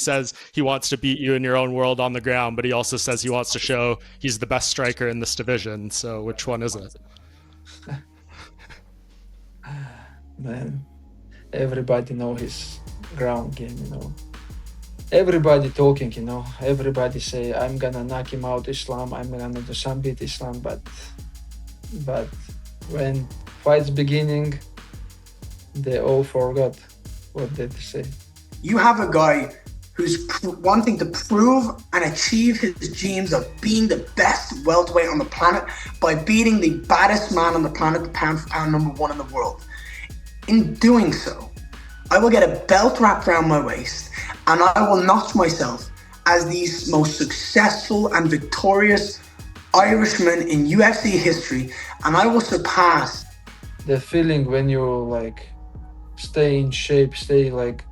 says he wants to beat you in your own world on the ground, but he also says he wants to show he's the best striker in this division. So which one is it? Man, everybody know his ground game, you know. Everybody talking, you know. Everybody say, I'm gonna knock him out, Islam. I'm gonna do some beat Islam. But when fight's beginning, they all forgot what they say. You have a guy who's wanting to prove and achieve his dreams of being the best welterweight on the planet by beating the baddest man on the planet, the pound for pound #1 in the world. In doing so, I will get a belt wrapped around my waist and I will notch myself as the most successful and victorious Irishman in UFC history, and I will surpass. The feeling when you like stay in shape, stay like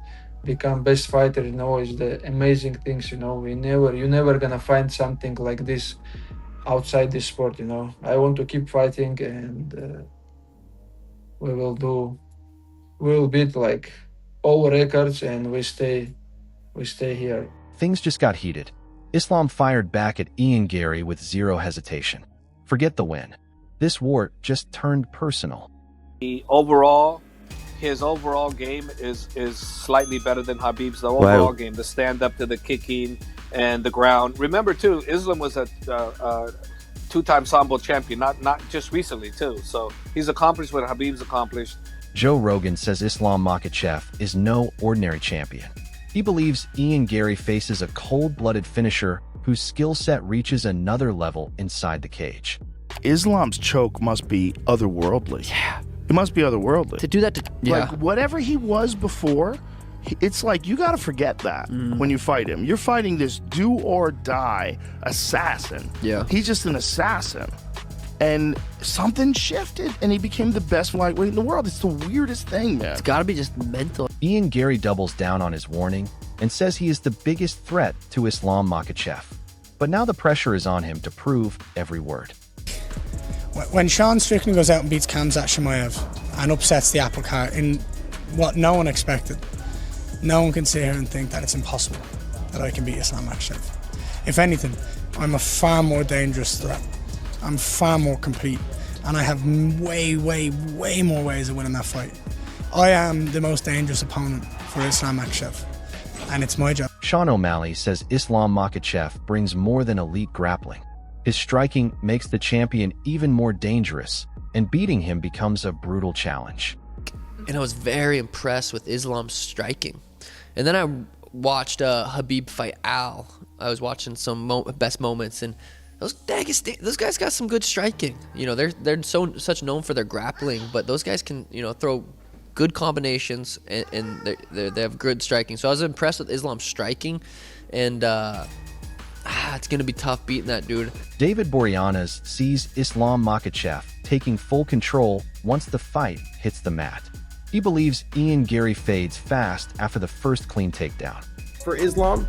become best fighter, you know, is the amazing things, you know. You're never gonna find something like this outside this sport, you know. I want to keep fighting, and we'll beat like all records, and we stay here. Things just got heated. Islam fired back at Ian Garry with zero hesitation. Forget the win. This war just turned personal. His overall game is slightly better than Khabib's. The overall game, the stand up to the kicking and the ground. Remember too, Islam was a two-time Sambo champion, not just recently too. So he's accomplished what Khabib's accomplished. Joe Rogan says Islam Makhachev is no ordinary champion. He believes Ian Garry faces a cold-blooded finisher whose skill set reaches another level inside the cage. Islam's choke must be otherworldly. Yeah. It must be otherworldly. To do that, Like, whatever he was before, it's like you got to forget that when you fight him. You're fighting this do-or-die assassin. Yeah. He's just an assassin. And something shifted, and he became the best lightweight in the world. It's the weirdest thing, man. It's got to be just mental. Ian Garry doubles down on his warning and says he is the biggest threat to Islam Makhachev. But now the pressure is on him to prove every word. When Sean Strickland goes out and beats Khamzat Chimaev and upsets the apple cart in what no one expected, no one can sit here and think that it's impossible that I can beat Islam Makhachev. If anything, I'm a far more dangerous threat. I'm far more complete, and I have way more ways of winning that fight. I am the most dangerous opponent for Islam Makhachev, and it's my job. Sean O'Malley says Islam Makhachev brings more than elite grappling. His striking makes the champion even more dangerous, and beating him becomes a brutal challenge. And I was very impressed with Islam's striking. And then I watched Khabib fight Al. I was watching some best moments, and those guys got some good striking. You know, they're such known for their grappling, but those guys can, you know, throw good combinations, and they have good striking. So I was impressed with Islam's striking, and it's gonna be tough beating that dude. David Boreanaz sees Islam Makhachev taking full control once the fight hits the mat. He believes Ian Garry fades fast after the first clean takedown. For Islam,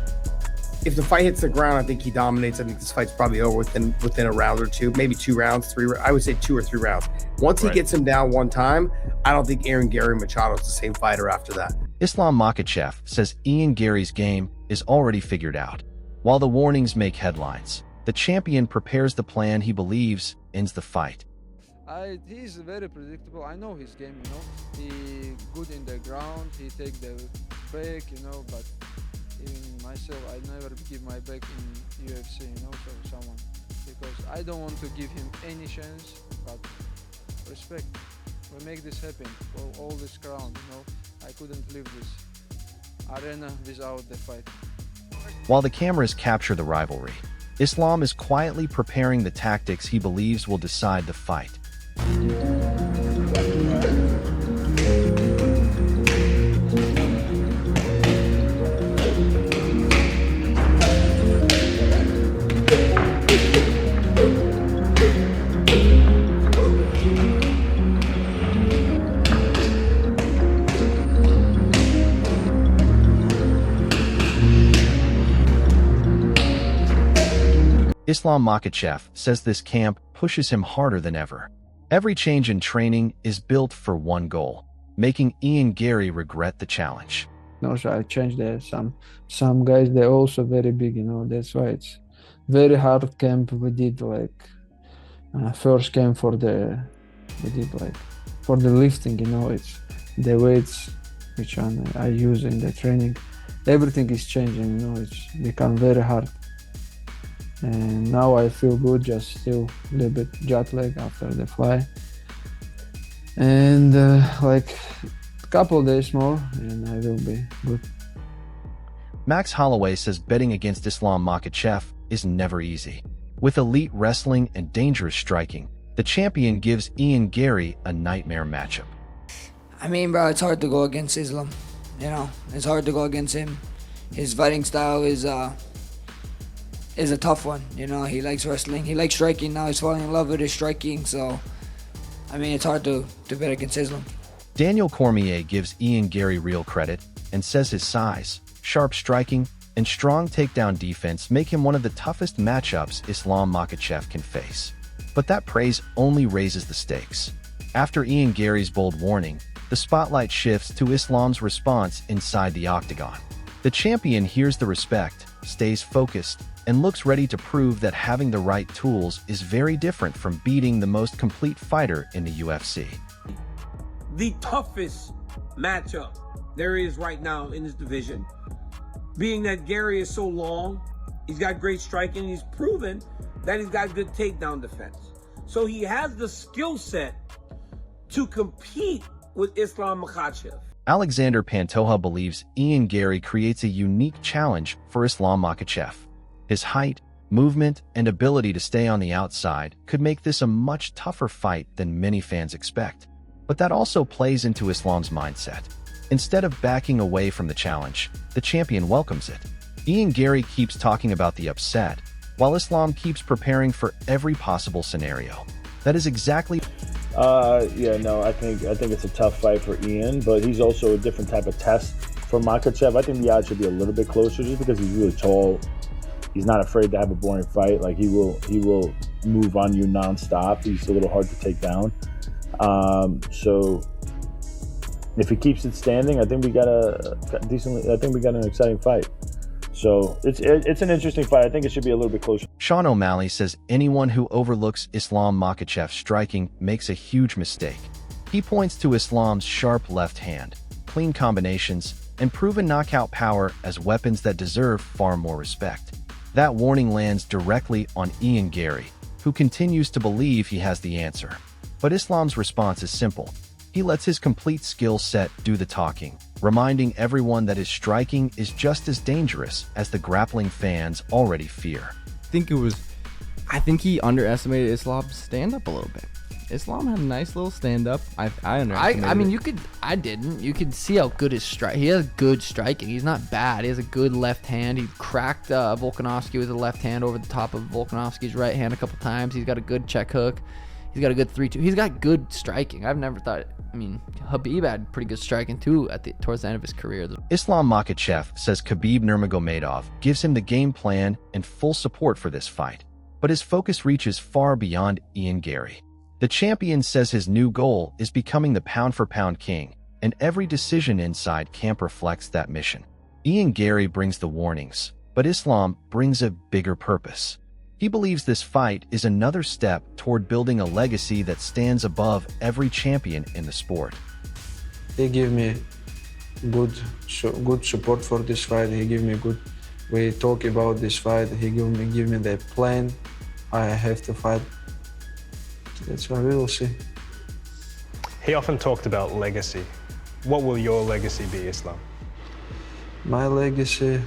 if the fight hits the ground, I think he dominates. I think this fight's probably over within a round or two, maybe 2 rounds, 3. I would say 2 or 3 rounds. Once he gets him down one time, I don't think Aaron Garry Machado's the same fighter after that. Islam Makhachev says Ian Garry's game is already figured out. While the warnings make headlines, the champion prepares the plan he believes ends the fight. He's very predictable. I know his game, you know. He good in the ground, he take the break, you know, but even myself, I never give my back in UFC, you know, to someone, because I don't want to give him any chance, but respect. We make this happen for all this crown, you know. I couldn't leave this arena without the fight. While the cameras capture the rivalry, Islam is quietly preparing the tactics he believes will decide the fight. Islam Makhachev says this camp pushes him harder than ever. Every change in training is built for one goal: making Ian Garry regret the challenge. No, so I changed there. Some guys they're also very big, you know. That's why it's very hard camp. We did like first camp for the we did like for the lifting, you know. It's the weights which one I use in the training. Everything is changing, you know. It's become very hard. And now I feel good, just still a little bit jet lag after the fly. And like a couple days more and I will be good. Max Holloway says betting against Islam Makhachev is never easy. With elite wrestling and dangerous striking, the champion gives Ian Garry a nightmare matchup. I mean, bro, it's hard to go against Islam. You know, it's hard to go against him. His fighting style is a tough one. You know, he likes wrestling. He likes striking. Now he's falling in love with his striking. So, I mean, it's hard to bet against Islam. Daniel Cormier gives Ian Garry real credit and says his size, sharp striking, and strong takedown defense make him one of the toughest matchups Islam Makhachev can face. But that praise only raises the stakes. After Ian Garry's bold warning, the spotlight shifts to Islam's response inside the octagon. The champion hears the respect, stays focused, and looks ready to prove that having the right tools is very different from beating the most complete fighter in the UFC. The toughest matchup there is right now in this division. Being that Garry is so long, he's got great striking, he's proven that he's got good takedown defense. So he has the skill set to compete with Islam Makhachev. Alexander Pantoja believes Ian Garry creates a unique challenge for Islam Makhachev. His height, movement, and ability to stay on the outside could make this a much tougher fight than many fans expect. But that also plays into Islam's mindset. Instead of backing away from the challenge, the champion welcomes it. Ian Garry keeps talking about the upset, while Islam keeps preparing for every possible scenario. That is exactly... I think it's a tough fight for Ian, but he's also a different type of test for Makhachev. I think the odds should be a little bit closer just because he's really tall. He's not afraid to have a boring fight. Like he will move on you nonstop. He's a little hard to take down. So if he keeps it standing, I think we got an exciting fight. So it's an interesting fight. I think it should be a little bit closer. Sean O'Malley says anyone who overlooks Islam Makhachev's striking makes a huge mistake. He points to Islam's sharp left hand, clean combinations, and proven knockout power as weapons that deserve far more respect. That warning lands directly on Ian Garry, who continues to believe he has the answer. But Islam's response is simple. He lets his complete skill set do the talking, reminding everyone that his striking is just as dangerous as the grappling fans already fear. I think he underestimated Islam's stand-up a little bit. Islam had a nice little stand-up. I underestimated I mean, it. I didn't. You could see how good his strike. He has good striking. He's not bad. He has a good left hand. He cracked Volkanovski with a left hand over the top of Volkanovski's right hand a couple times. He's got a good check hook. He's got a good 3-2. He's got good striking. I've never thought. I mean, Khabib had pretty good striking too towards the end of his career. Islam Makhachev says Khabib Nurmagomedov gives him the game plan and full support for this fight, but his focus reaches far beyond Ian Garry. The champion says his new goal is becoming the pound-for-pound king, and every decision inside camp reflects that mission. Ian Garry brings the warnings, but Islam brings a bigger purpose. He believes this fight is another step toward building a legacy that stands above every champion in the sport. He gave me good support for this fight. He gave me good. We talk about this fight. He give me the plan. I have to fight. That's what we will see. He often talked about legacy. What will your legacy be, Islam? My legacy,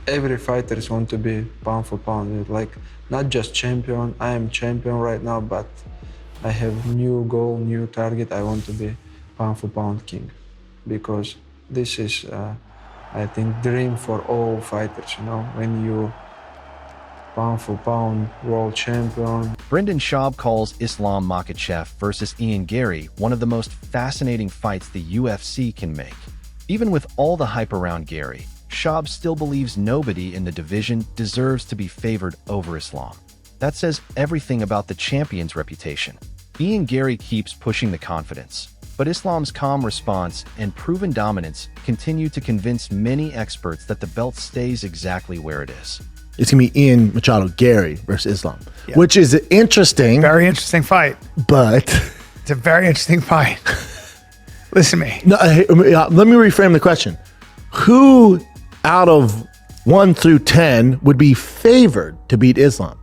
every fighters want to be pound for pound. Like, not just champion. I am champion right now, but I have new goal, new target. I want to be pound for pound king, because this is, I think, dream for all fighters. When you pound for pound world champion. Brendan Schaub calls Islam Makhachev versus Ian Garry one of the most fascinating fights the UFC can make. Even with all the hype around Garry, Schaub still believes nobody in the division deserves to be favored over Islam. That says everything about the champion's reputation. Ian Garry keeps pushing the confidence. But Islam's calm response and proven dominance continue to convince many experts that the belt stays exactly where it is. It's going to be Ian Machado, Garry versus Islam, which is interesting. Very interesting fight. But it's a very interesting fight. Listen to me. No, let me reframe the question. Who out of 1 through 10 would be favored to beat Islam?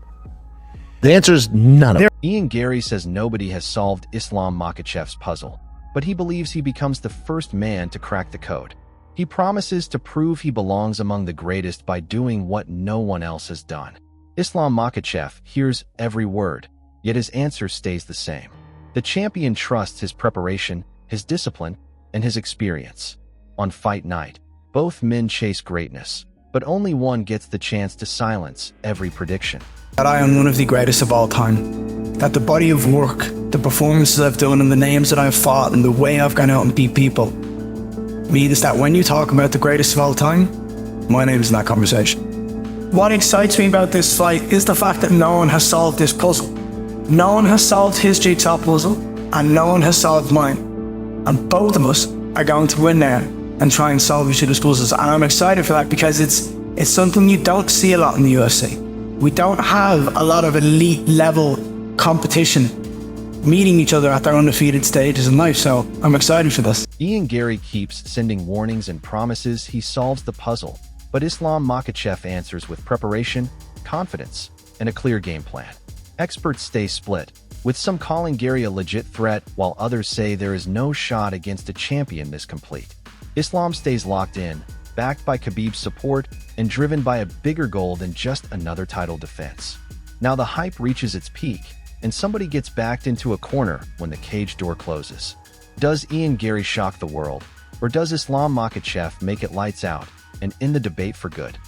The answer is none of them. Ian Garry says nobody has solved Islam Makhachev's puzzle, but he believes he becomes the first man to crack the code. He promises to prove he belongs among the greatest by doing what no one else has done. Islam Makhachev hears every word, yet his answer stays the same. The champion trusts his preparation, his discipline, and his experience. On fight night, both men chase greatness, but only one gets the chance to silence every prediction. That I am one of the greatest of all time. That the body of work, the performances I've done, and the names that I've fought, and the way I've gone out and beat people, means that when you talk about the greatest of all time, my name is in that conversation. What excites me about this fight is the fact that no one has solved this puzzle. No one has solved his jigsaw puzzle, and no one has solved mine. And both of us are going to win there and try and solve each other's puzzles. And I'm excited for that because it's something you don't see a lot in the UFC. We don't have a lot of elite level competition meeting each other at their undefeated stages in life, so I'm excited for this. Ian Garry keeps sending warnings and promises he solves the puzzle, but Islam Makhachev answers with preparation, confidence, and a clear game plan. Experts stay split, with some calling Garry a legit threat while others say there is no shot against a champion this complete. Islam stays locked in, backed by Khabib's support and driven by a bigger goal than just another title defense. Now the hype reaches its peak, and somebody gets backed into a corner when the cage door closes. Does Ian Garry shock the world, or does Islam Makhachev make it lights out and end the debate for good?